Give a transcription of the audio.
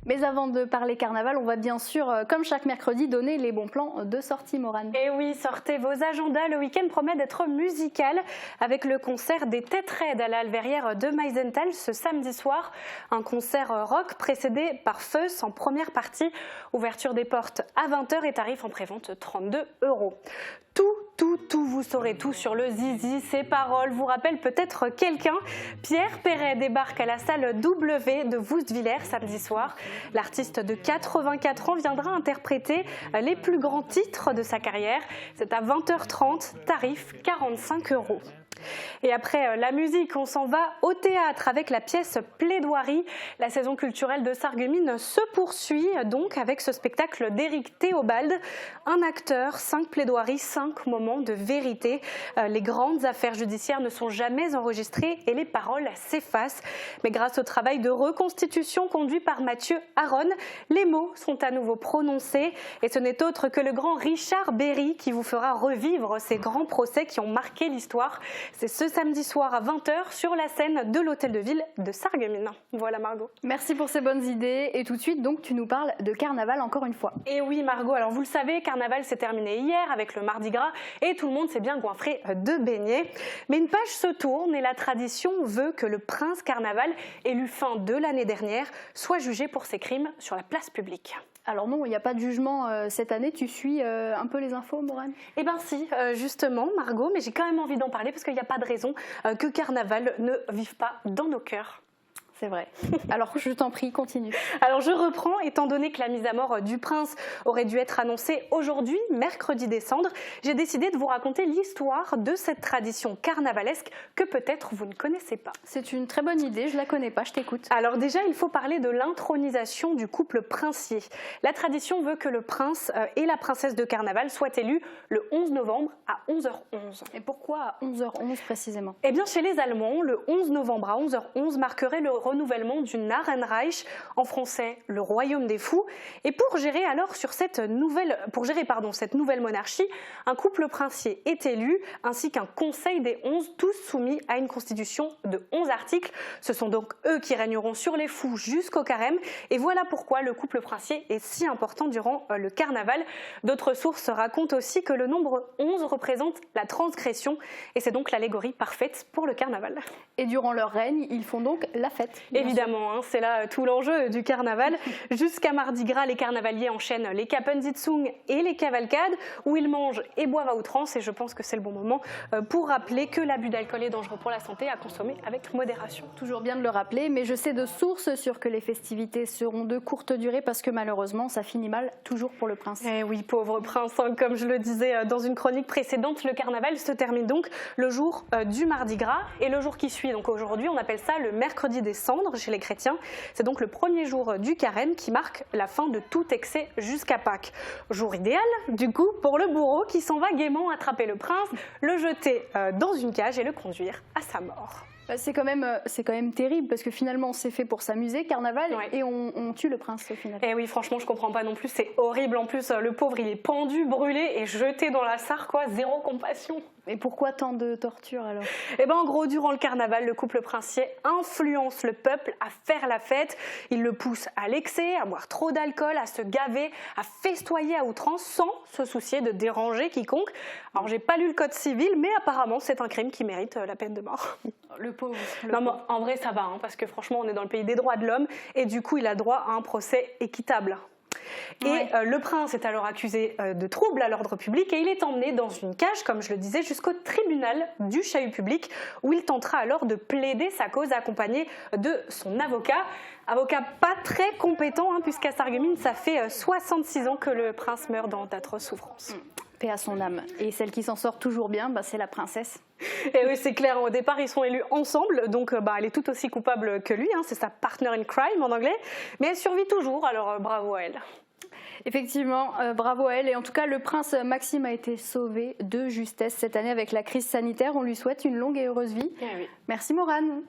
Mais avant de parler carnaval, on va bien sûr, comme chaque mercredi, donner les bons plans de sortie, Morane. Et oui, sortez vos agendas, le week-end promet d'être musical avec le concert des Têtes Raides à la Halverrière de Meisenthal ce samedi soir. Un concert rock précédé par Feuss en première partie. Ouverture des portes à 20h et tarif en prévente 32 €. Tout, vous saurez tout sur le Zizi. Ces paroles vous rappellent peut-être quelqu'un. Pierre Perret débarque à la salle W de Woustviller samedi soir. L'artiste de 84 ans viendra interpréter les plus grands titres de sa carrière. C'est à 20h30, tarif 45 €. Et après la musique, on s'en va au théâtre avec la pièce Plaidoirie. La saison culturelle de Sarreguemines se poursuit donc avec ce spectacle d'Éric Théobald. Un acteur, 5 plaidoiries, 5 moments de vérité. Les grandes affaires judiciaires ne sont jamais enregistrées et les paroles s'effacent. Mais grâce au travail de reconstitution conduit par Mathieu Aron, les mots sont à nouveau prononcés. Et ce n'est autre que le grand Richard Berry qui vous fera revivre ces grands procès qui ont marqué l'histoire. C'est ce samedi soir à 20h sur la scène de l'Hôtel de Ville de Sarreguemines. Voilà Margot. Merci pour ces bonnes idées. Et tout de suite, donc, tu nous parles de carnaval encore une fois. Et oui Margot, alors vous le savez, carnaval s'est terminé hier avec le Mardi Gras et tout le monde s'est bien goinfré de beignets. Mais une page se tourne et la tradition veut que le prince carnaval, élu fin de l'année dernière, soit jugé pour ses crimes sur la place publique. Alors non, il n'y a pas de jugement cette année. Tu suis un peu les infos, Morane? Eh bien si, justement Margot, mais j'ai quand même envie d'en parler parce qu'il n'y a pas de raison que carnaval ne vive pas dans nos cœurs. C'est vrai. Alors je t'en prie, continue. Alors je reprends, étant donné que la mise à mort du prince aurait dû être annoncée aujourd'hui, mercredi des Cendres, j'ai décidé de vous raconter l'histoire de cette tradition carnavalesque que peut-être vous ne connaissez pas. C'est une très bonne idée, je ne la connais pas, je t'écoute. Alors déjà, il faut parler de l'intronisation du couple princier. La tradition veut que le prince et la princesse de carnaval soient élus le 11 novembre à 11h11. Et pourquoi à 11h11 précisément? Eh bien chez les Allemands, le 11 novembre à 11h11 marquerait le renouvellement du Narrenreich, en français le royaume des fous. Et pour gérer cette nouvelle monarchie, un couple princier est élu, ainsi qu'un conseil des 11, tous soumis à une constitution de 11 articles. Ce sont donc eux qui régneront sur les fous jusqu'au carême. Et voilà pourquoi le couple princier est si important durant le carnaval. D'autres sources racontent aussi que le nombre 11 représente la transgression, et c'est donc l'allégorie parfaite pour le carnaval. Et durant leur règne, ils font donc la fête. Évidemment, c'est là tout l'enjeu du carnaval. Jusqu'à Mardi Gras, les carnavaliers enchaînent les Kapensitzung et les cavalcades où ils mangent et boivent à outrance. Et je pense que c'est le bon moment pour rappeler que l'abus d'alcool est dangereux pour la santé, à consommer avec modération. Toujours bien de le rappeler, mais je sais de sources sûres que les festivités seront de courte durée parce que malheureusement, ça finit mal toujours pour le prince. Eh oui, pauvre prince, comme je le disais dans une chronique précédente, le carnaval se termine donc le jour du Mardi Gras et le jour qui suit. Donc aujourd'hui, on appelle ça le mercredi des Cendres chez les chrétiens. C'est donc le premier jour du carême qui marque la fin de tout excès jusqu'à Pâques. Jour idéal, du coup, pour le bourreau qui s'en va gaiement attraper le prince, le jeter dans une cage et le conduire à sa mort. C'est quand même terrible parce que finalement c'est fait pour s'amuser, carnaval, ouais. Et on tue le prince au final. Et oui, franchement, je comprends pas non plus, c'est horrible. En plus, le pauvre, il est pendu, brûlé et jeté dans la Sarre, quoi, zéro compassion. Et pourquoi tant de torture alors? Eh bien, en gros, durant le carnaval, le couple princier influence le peuple à faire la fête. Il le pousse à l'excès, à boire trop d'alcool, à se gaver, à festoyer à outrance sans se soucier de déranger quiconque. Alors, j'ai pas lu le code civil, mais apparemment, c'est un crime qui mérite la peine de mort. Le pauvre. Non, en vrai, ça va, parce que franchement, on est dans le pays des droits de l'homme et du coup, il a droit à un procès équitable. Et ouais. Le prince est alors accusé de trouble à l'ordre public et il est emmené dans une cage, comme je le disais, jusqu'au tribunal du chahut public où il tentera alors de plaider sa cause accompagné de son avocat. Avocat pas très compétent, puisqu'à Sarreguemines, ça fait 66 ans que le prince meurt dans d'atroces souffrances. Paix à son âme. Et celle qui s'en sort toujours bien, c'est la princesse. Et oui, c'est clair, au départ, ils sont élus ensemble, donc elle est tout aussi coupable que lui, c'est sa partner in crime en anglais, mais elle survit toujours, alors bravo à elle. Effectivement, bravo à elle. Et en tout cas, le prince Maxime a été sauvé de justesse cette année avec la crise sanitaire. On lui souhaite une longue et heureuse vie. Eh oui. Merci Morane.